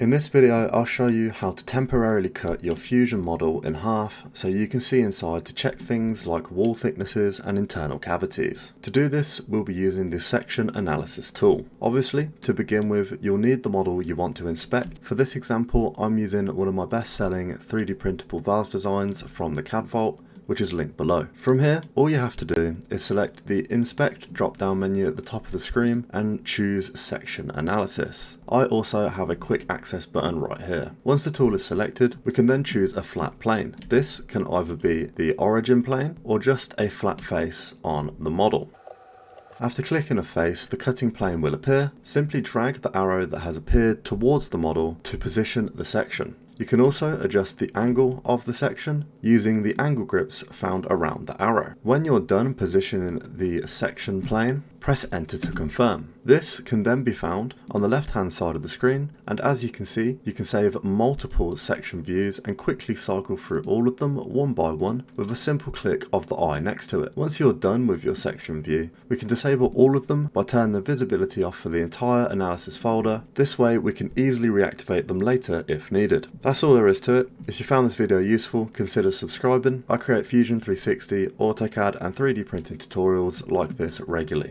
In this video, I'll show you how to temporarily cut your Fusion model in half so you can see inside to check things like wall thicknesses and internal cavities. To do this, we'll be using the section analysis tool. Obviously, to begin with, you'll need the model you want to inspect. For this example, I'm using one of my best selling 3D printable vase designs from the CAD Vault, which is linked below. From here, all you have to do is select the Inspect drop-down menu at the top of the screen and choose Section Analysis. I also have a quick access button right here. Once the tool is selected, we can then choose a flat plane. This can either be the origin plane or just a flat face on the model. After clicking a face, the cutting plane will appear. Simply drag the arrow that has appeared towards the model to position the section. You can also adjust the angle of the section using the angle grips found around the arrow. When you're done positioning the section plane, press enter to confirm. This can then be found on the left hand side of the screen, and as you can see, you can save multiple section views and quickly cycle through all of them one by one with a simple click of the eye next to it. Once you're done with your section view, we can disable all of them by turning the visibility off for the entire analysis folder. This way we can easily reactivate them later if needed. That's all there is to it. If you found this video useful, consider subscribing. I create Fusion 360, AutoCAD and 3D printing tutorials like this regularly.